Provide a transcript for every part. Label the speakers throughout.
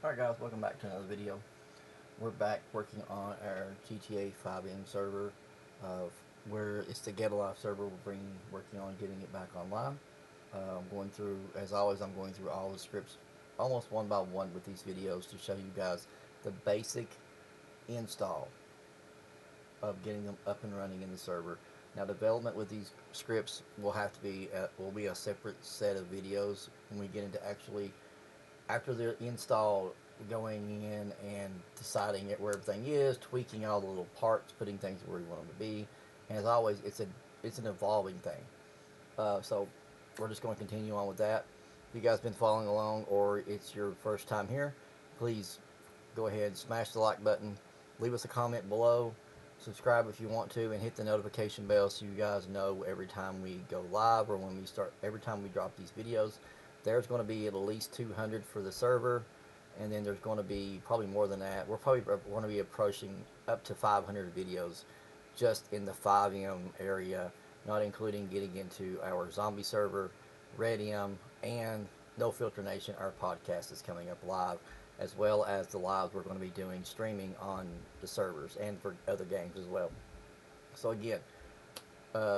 Speaker 1: Alright guys, welcome back to another video. We're back working on our GTA 5M server of where it's the Get Alive server. Working on getting it back online. I'm going through, as always, I'm going through all the scripts almost one by one with these videos to show you guys the basic install of getting them up and running in the server. Now, development with these scripts will be a separate set of videos when we get into actually after they're installed, going in and deciding where everything is, tweaking all the little parts, putting things where we want them to be. And as always, it's an evolving thing. So we're just going to continue on with that. If you guys been following along, or it's your first time here, please go ahead, smash the like button, leave us a comment below, subscribe if you want to, and hit the notification bell so you guys know every time we go live or every time we drop these videos. There's going to be at least 200 for the server, and then there's going to be probably more than that. We're probably going to be approaching up to 500 videos just in the FiveM area, not including getting into our zombie server, Redium, and No Filter Nation. Our podcast is coming up live, as well as the lives we're going to be doing streaming on the servers and for other games as well. So again,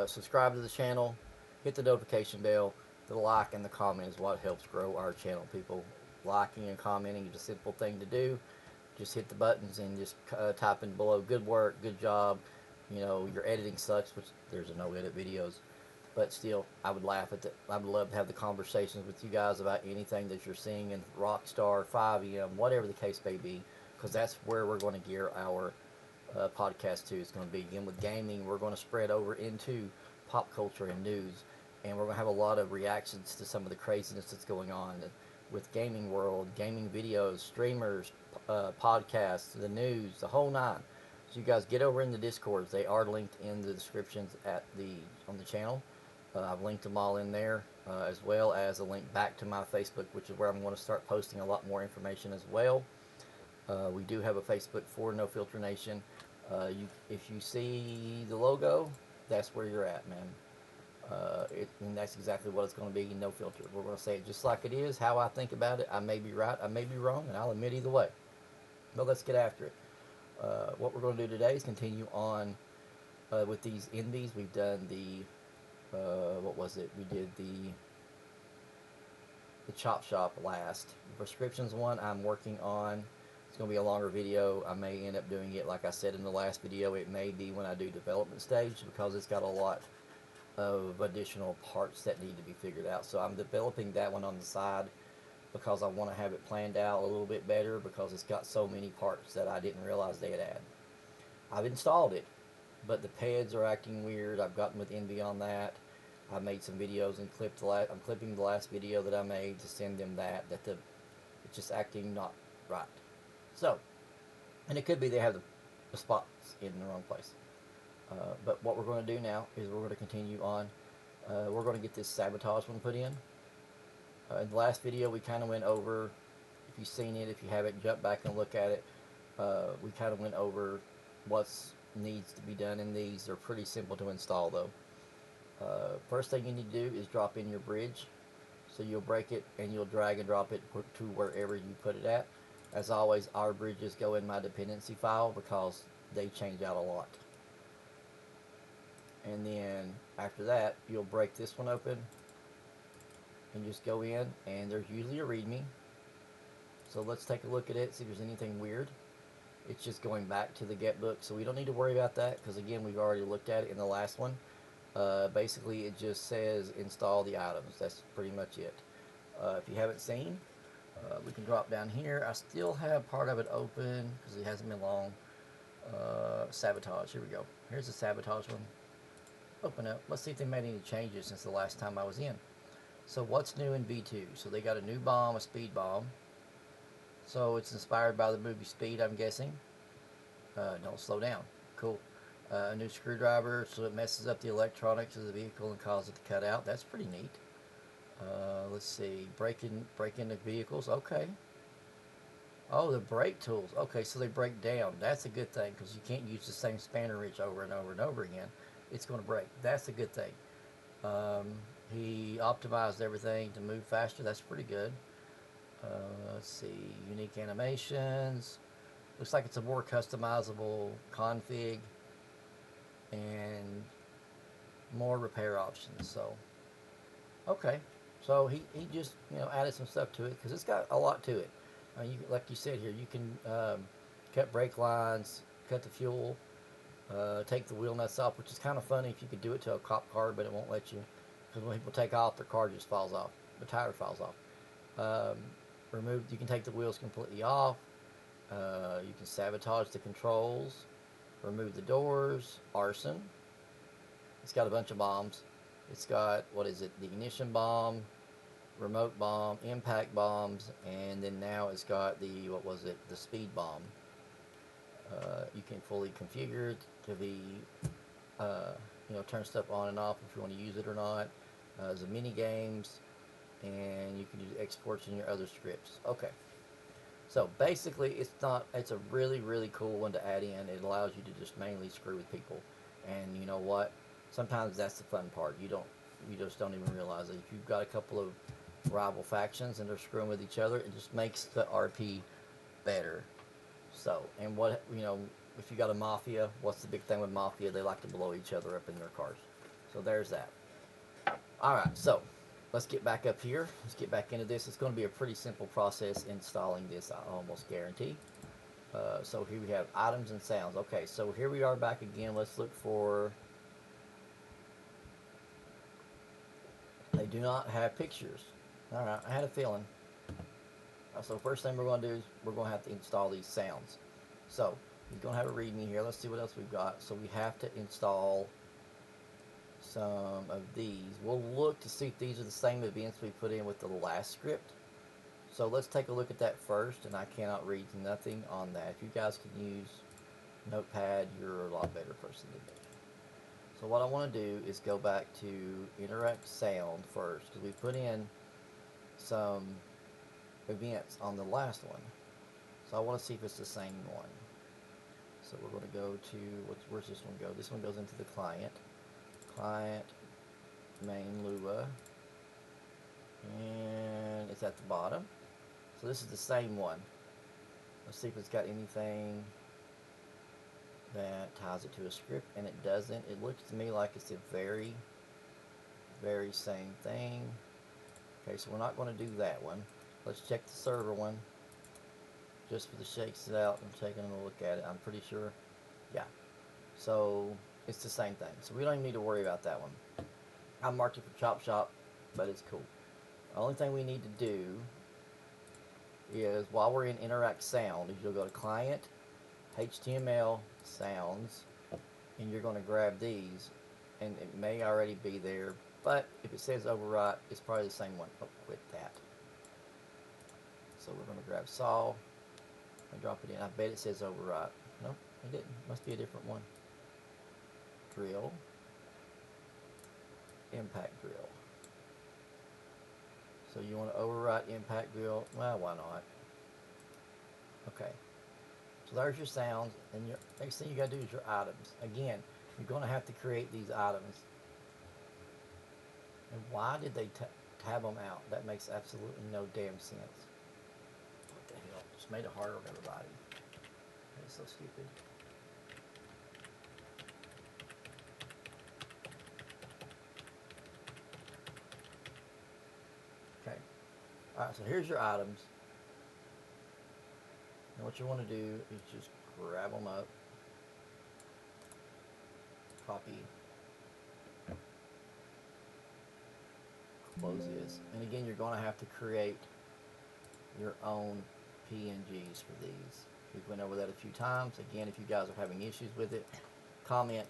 Speaker 1: subscribe to the channel, hit the notification bell. The like and the comment is what helps grow our channel, people. Liking and commenting is a simple thing to do. Just hit the buttons and just type in below, good work, good job. You know, your editing sucks, which there's a no edit videos. But still, I would laugh at that. I would love to have the conversations with you guys about anything that you're seeing in Rockstar, 5M, whatever the case may be, because that's where we're going to gear our podcast to. It's going to begin with gaming. We're going to spread over into pop culture and news, and we're going to have a lot of reactions to some of the craziness that's going on with gaming world, gaming videos, streamers, podcasts, the news, the whole nine. So you guys get over in the Discords. They are linked in the descriptions on the channel. I've linked them all in there, as well as a link back to my Facebook, which is where I'm going to start posting a lot more information as well. We do have a Facebook for No Filter Nation. If you see the logo, that's where you're at, man. And that's exactly what it's going to be, no filter. We're going to say it just like it is, how I think about it. I may be right, I may be wrong, and I'll admit either way. But let's get after it. What we're going to do today is continue on with these Envies. We've done what was it? We did the Chop Shop last. The prescriptions one I'm working on. It's going to be a longer video. I may end up doing it, like I said in the last video, it may be when I do development stage, because it's got a lot of additional parts that need to be figured out. So I'm developing that one on the side because I want to have it planned out a little bit better, because it's got so many parts that I didn't realize they had added. I've installed it, but the pads are acting weird. I've gotten with Envi on that. I made some videos and I'm clipping the last video that I made to send them it's just acting not right. So, and it could be they have the spots in the wrong place. But what we're going to do now is we're going to continue on. We're going to get this sabotage one put in the last video, we kind of went over, if you've seen it, if you haven't, jump back and look at it. We kind of went over what needs to be done in these. They're pretty simple to install, though. First thing you need to do is drop in your bridge. So you'll break it and you'll drag and drop it to wherever you put it at. As always, our bridges go in my dependency file because they change out a lot. And then after that, you'll break this one open and just go in, and there's usually a readme. So let's take a look at it, see if there's anything weird. It's just going back to the get book, so we don't need to worry about that, because again, we've already looked at it in the last one. Basically, it just says install the items. That's pretty much it. If you haven't seen, we can drop down here. I still have part of it open because it hasn't been long. Sabotage, here we go. Here's the sabotage one. Open up. Let's see if they made any changes since the last time I was in. So what's new in V2? So they got a new bomb, a speed bomb. So it's inspired by the movie Speed, I'm guessing. Don't slow down. Cool. A new screwdriver, so it messes up the electronics of the vehicle and causes it to cut out. That's pretty neat. Let's see. Break into vehicles. Okay. Oh, the brake tools. Okay, so they break down. That's a good thing, because you can't use the same spanner wrench over and over and over again. It's going to break. That's a good thing. He optimized everything to move faster. That's pretty good. Let's see, unique animations. Looks like it's a more customizable config and more repair options. So, okay. So he just added some stuff to it because it's got a lot to it. Like you said here, you can cut brake lines, cut the fuel, take the wheel nuts off, which is kind of funny if you could do it to a cop car, but it won't let you because when people take off, their car just falls off, the tire falls off. You can take the wheels completely off. You can sabotage the controls, remove the doors, arson. It's got a bunch of bombs. It's got, what is it, the ignition bomb, remote bomb, impact bombs, and then now it's got the, what was it, the speed bomb. You can fully configure it to be, turn stuff on and off if you want to use it or not. There's mini games, and you can do exports in your other scripts. Okay. So basically, it's a really, really cool one to add in. It allows you to just mainly screw with people. And you know what? Sometimes that's the fun part. You just don't even realize it. If you've got a couple of rival factions and they're screwing with each other, it just makes the RP better. So, and if you got a mafia, what's the big thing with mafia? They like to blow each other up in their cars. So there's that. Alright, so let's get back up here. Let's get back into this. It's going to be a pretty simple process installing this, I almost guarantee. So here we have items and sounds. Okay, so here we are back again. Let's look for... They do not have pictures. Alright, I had a feeling. So first thing we're going to do is we're going to have to install these sounds. So he's going to have a readme here. Let's see what else we've got. So we have to install some of these. We'll look to see if these are the same events we put in with the last script. So let's take a look at that first, and I cannot read nothing on that. If you guys can use Notepad, you're a lot better person than me. So what I want to do is go back to interact sound first, because we put in some events on the last one. So I want to see if it's the same one. So we're going to go to, where's this one go? This one goes into the client main Lua, and it's at the bottom. So this is the same one. Let's see if it's got anything that ties it to a script, and it doesn't. It looks to me like it's the very, very same thing. Okay, so we're not going to do that one. Let's check the server one, just for the shakes it out. I'm taking a look at it. I'm pretty sure, yeah. So it's the same thing. So we don't even need to worry about that one. I marked it for Chop Shop, but it's cool. The only thing we need to do is, while we're in Interact Sound, is you'll go to Client, HTML, Sounds, and you're going to grab these, and it may already be there, but if it says overwrite, it's probably the same one. Oh, quit that. So we're going to grab Saw and drop it in. I bet it says overwrite. Nope, it didn't. Must be a different one. Drill. Impact drill. So you want to overwrite impact drill? Well, why not? Okay. So there's your sounds, and your next thing you got to do is your items. Again, you're going to have to create these items. And why did they tab them out? That makes absolutely no damn sense. What the hell? Just made it harder on everybody. That's so stupid. Okay. Alright, so here's your items. And what you want to do is just grab them up. Copy. Close this. And again, you're going to have to create your own PNGs for these. We've went over that a few times. Again, if you guys are having issues with it, comment.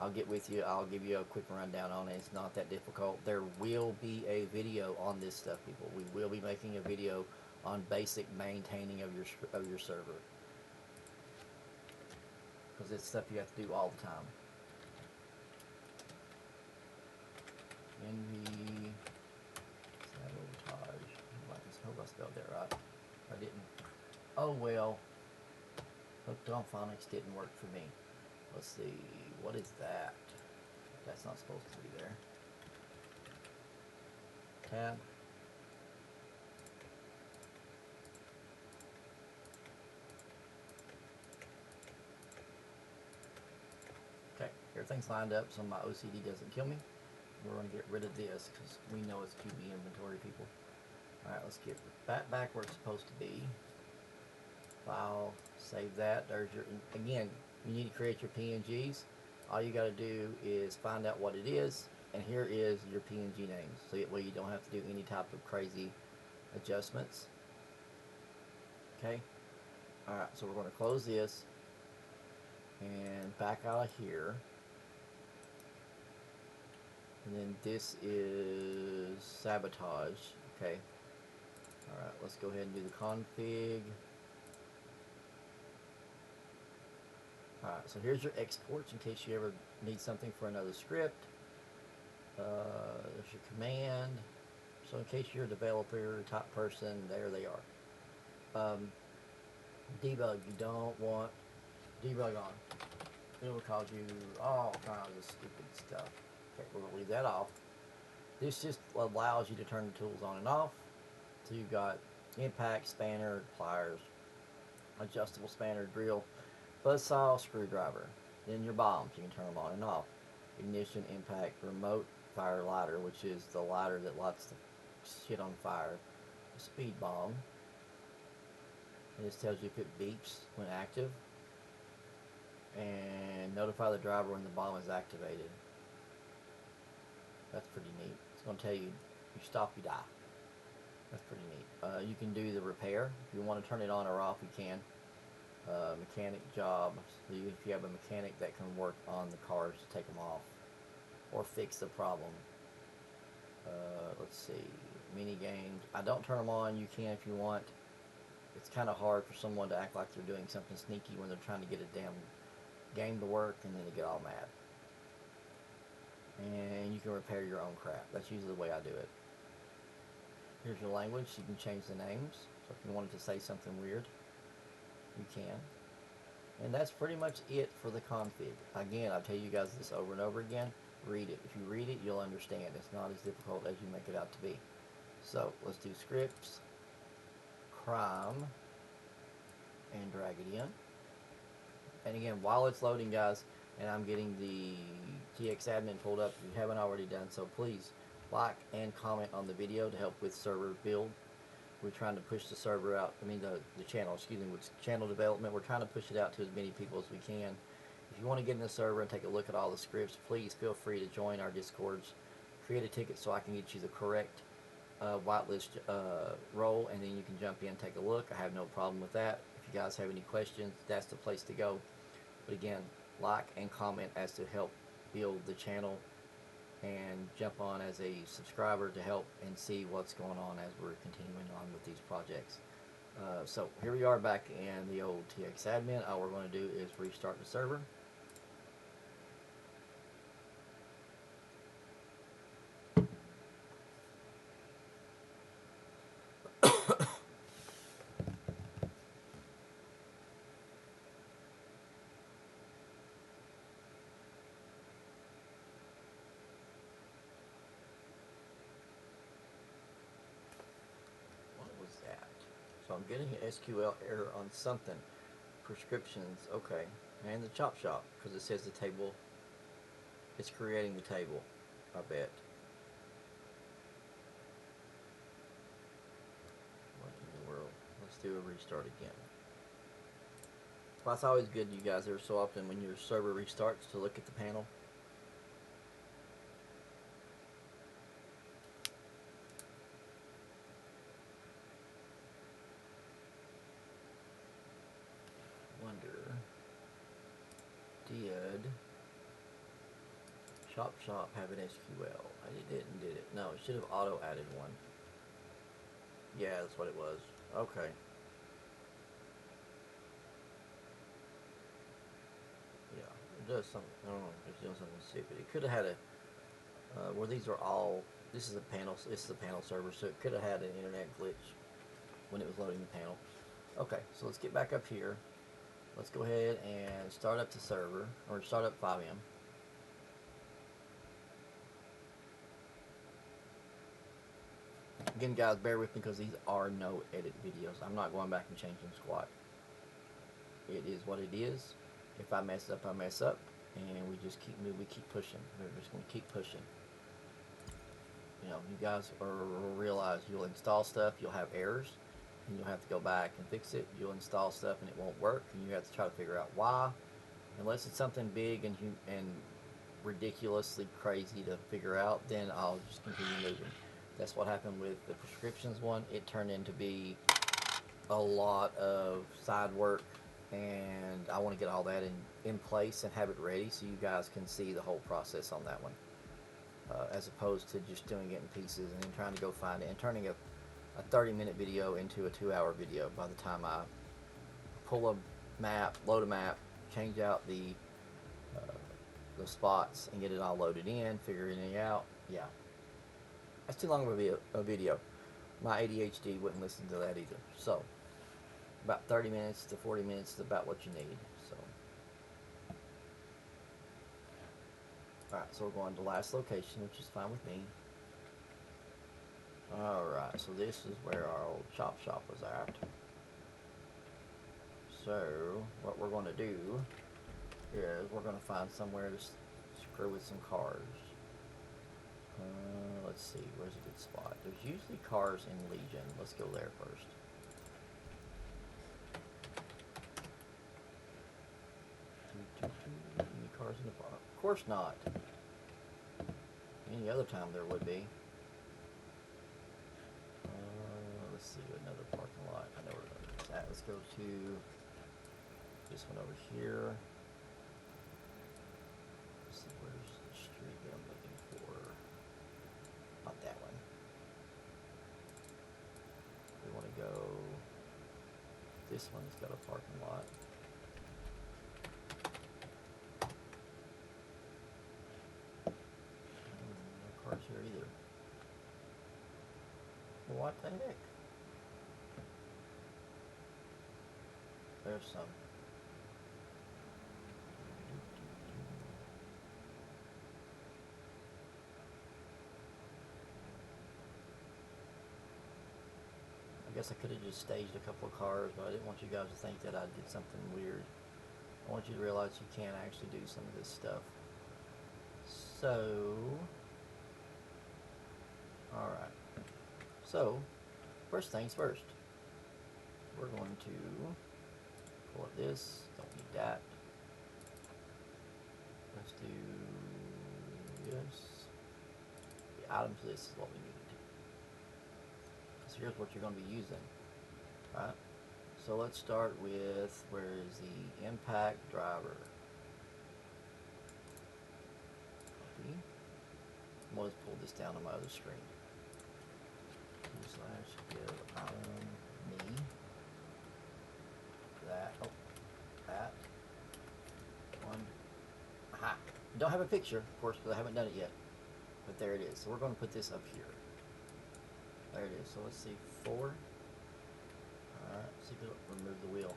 Speaker 1: I'll get with you. I'll give you a quick rundown on it. It's not that difficult. There will be a video on this stuff, people. We will be making a video on basic maintaining of your server, because it's stuff you have to do all the time. Envi Sabotage. I hope I spelled that right. I didn't. Oh well. Hooked on phonics didn't work for me. Let's see. What is that? That's not supposed to be there. Tab. everything's lined up so my OCD doesn't kill me. We're going to get rid of this because we know it's QB inventory, people. Alright, let's get that back where it's supposed to be. File, save that. There's your, again, you need to create your PNGs. All you got to do is find out what it is, and here is your PNG names. So that way you don't have to do any type of crazy adjustments. Okay? Alright, so we're going to close this and back out of here. And then this is Sabotage. Okay. Alright, let's go ahead and do the config. Alright, so here's your exports in case you ever need something for another script. There's your command. So in case you're a developer type person, there they are. Debug, you don't want debug on. It will cause you all kinds of stupid stuff. Okay, we're going to leave that off. This just allows you to turn the tools on and off. So you've got impact, spanner, pliers, adjustable spanner, drill, buzzsaw, screwdriver. Then your bombs, you can turn them on and off. Ignition, impact, remote fire lighter, which is the lighter that lights the shit on fire. A speed bomb. And this tells you if it beeps when active. And notify the driver when the bomb is activated. That's pretty neat. It's going to tell you, you stop, you die. That's pretty neat. You can do the repair. If you want to turn it on or off, you can. Mechanic job. So if you have a mechanic that can work on the cars to take them off or fix the problem. Let's see. Mini games. I don't turn them on. You can if you want. It's kind of hard for someone to act like they're doing something sneaky when they're trying to get a damn game to work and then they get all mad. And you can repair your own crap. That's usually the way I do it. Here's your language. You can change the names. So if you wanted to say something weird, you can. And that's pretty much it for the config. Again, I'll tell you guys this over and over again. Read it. If you read it, you'll understand. It's not as difficult as you make it out to be. So let's do scripts, crime, and drag it in. And again, while it's loading, guys, and I'm getting the TXadmin pulled up, if you haven't already done so, please like and comment on the video to help with server build. We're trying to push the server out, the channel, excuse me, with channel development. We're trying to push it out to as many people as we can. If you want to get in the server and take a look at all the scripts, please feel free to join our Discords. Create a ticket so I can get you the correct whitelist role, and then you can jump in and take a look. I have no problem with that. If you guys have any questions, that's the place to go. But again, like and comment as to help build the channel, and jump on as a subscriber to help and see what's going on as we're continuing on with these projects. So here we are back in the old TXadmin. All we're going to do is restart the server. So I'm getting an SQL error on something. Prescriptions, okay. And the chop shop, because it says the table, it's creating the table, I bet. What in the world? Let's do a restart again. Well, that's always good, you guys, every so often when your server restarts to look at the panel. Did Chop Shop have an SQL? It didn't, did it? No, it should have auto added one. Yeah, that's what it was. Okay. Yeah, it does something. I don't know. It's doing something stupid. It could have had a where these are all. This is a panel. This is a panel server, so it could have had an internet glitch when it was loading the panel. Okay, so let's get back up here. Let's go ahead and start up the server, or start up FiveM. Again, guys, bear with me because these are no edit videos. I'm not going back and changing squat. It is what it is. If I mess up, I mess up. and we just keep moving, we keep pushing. We're just going to keep pushing. You know, you guys will realize you'll install stuff, you'll have errors, and you'll have to go back and fix it. You'll install stuff and it won't work, and you have to try to figure out why. Unless it's something big and ridiculously crazy to figure out, then I'll just continue moving. That's what happened with the prescriptions one. It turned into be a lot of side work, and I want to get all that in place and have it ready so you guys can see the whole process on that one, as opposed to just doing it in pieces and then trying to go find it and turning a 30-minute video into a 2-hour video by the time I pull a map, load a map, change out the spots and get it all loaded in, figuring it out. Yeah, that's too long of a video. My ADHD wouldn't listen to that either. So about 30 minutes to 40 minutes is about what you need. So alright, so we're going to last location, which is fine with me. Alright, so this is where our old chop shop was at. So what we're going to do is we're going to find somewhere to screw with some cars. Let's see, where's a good spot? There's usually cars in Legion. Let's go there first. Any cars in the park? Of course not. Any other time there would be. Let's see, another parking lot. I know where it's at. Let's go to this one over here. Let's see, where's the street that I'm looking for? Not that one. We want to go. This one's got a parking lot. No cars here either. What the heck? There's some. I guess I could have just staged a couple of cars, but I didn't want you guys to think that I did something weird. I want you to realize you can actually do some of this stuff. So, alright. So, first things first. We're going to pull up this. Don't need that. Let's do this. The items list is what we need. So here's what you're going to be using. Alright. So let's start with, where is the impact driver? Copy. I'm going to pull this down on my other screen. /give item me. That. Oh, that. One. Aha. Don't have a picture, of course, because I haven't done it yet. But there it is. So we're going to put this up here. There it is. So let's see. 4. Alright. See if it'll remove the wheel.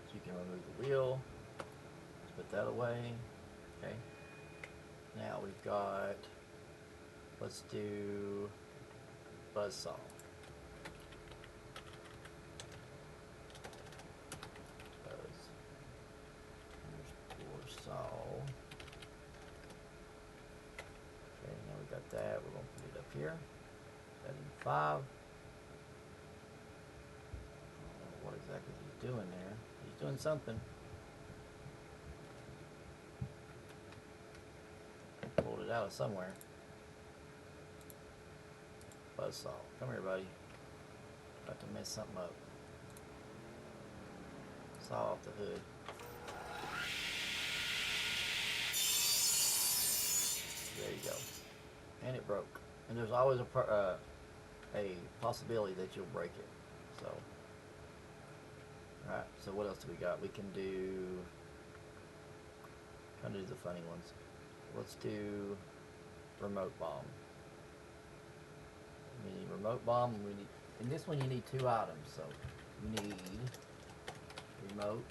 Speaker 1: So you can remove the wheel. Let's put that away. Okay. Now we've got, let's do buzzsaw. Saw. Okay, now we got that. We're going to put it up here. That in 5. I don't know what exactly he's doing there. He's doing something. Pulled it out of somewhere. Buzzsaw. Come here, buddy. About to mess something up. Saw off the hood. There you go. And it broke. And there's always a possibility that you'll break it. So, alright, so what else do we got? We can do, trying to do the funny ones. Let's do remote bomb. We need remote bomb. We need, in this one you need 2 items. So you need remote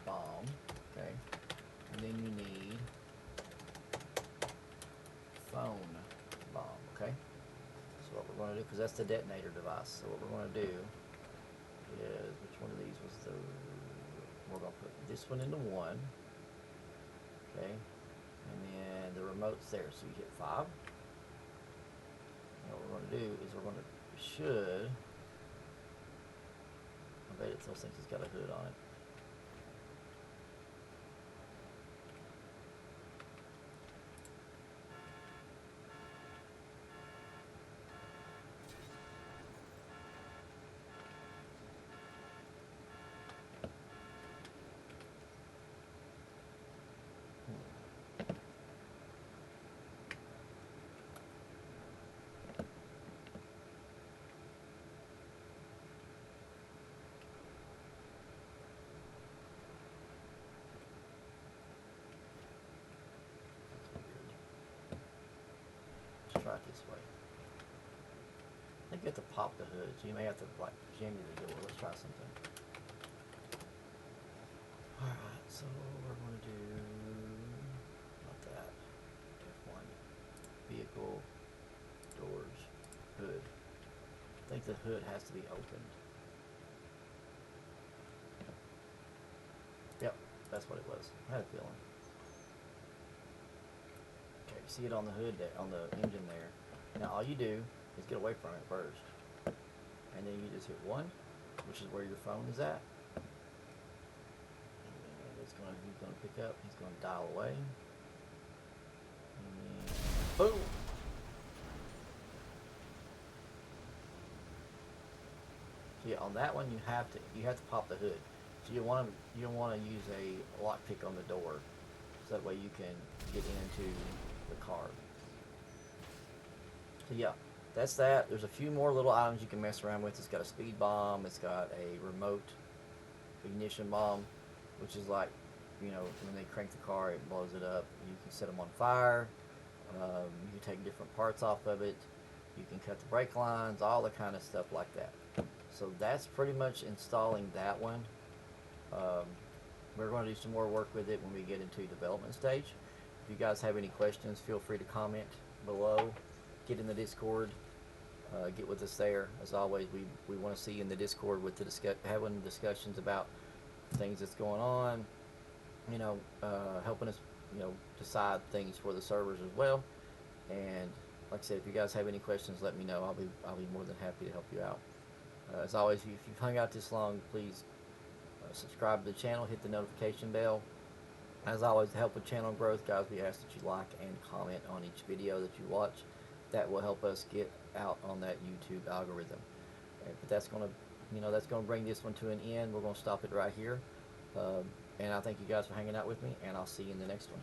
Speaker 1: bomb, okay, and then you need phone bomb, okay. So what we're going to do, because that's the detonator device, so what we're going to do is, which one of these was the, we're going to put this one into 1, okay, and then the remote's there, so you hit 5. And what we're going to do is we're going to, should, I bet it still thinks it's got a hood on it. Let's try it this way. I think you have to pop the hood, so you may have to like jimmy the door. Let's try something. Alright, so we're going to do, not that, F1, vehicle, doors, hood. I think the hood has to be opened. Yep, that's what it was. I had a feeling. Okay, you see it on the hood there, on the engine there. Now all you do is get away from it first. And then you just hit 1, which is where your phone is at. And it's gonna, he's gonna pick up, he's gonna dial away. And boom! So yeah, on that one you have to pop the hood. So you want to use a lockpick on the door, so that way you can get into the car. So yeah, that's that. There's a few more little items you can mess around with. It's got a speed bomb. It's got a remote ignition bomb, which is like, you know, when they crank the car, it blows it up. You can set them on fire. You can take different parts off of it. You can cut the brake lines, all the kind of stuff like that. So that's pretty much installing that one. We're going to do some more work with it when we get into development stage. If you guys have any questions, feel free to comment below. Get in the Discord. Get with us there. As always, we want to see you in the Discord with the having discussions about things that's going on. You know, helping us, you know, decide things for the servers as well. And like I said, if you guys have any questions, let me know. I'll be more than happy to help you out. As always, if you've hung out this long, please subscribe to the channel, hit the notification bell. As always, to help with channel growth, guys, we ask that you like and comment on each video that you watch. That will help us get out on that YouTube algorithm. But that's gonna, you know, that's gonna bring this one to an end. We're gonna stop it right here. And I thank you guys for hanging out with me, and I'll see you in the next one.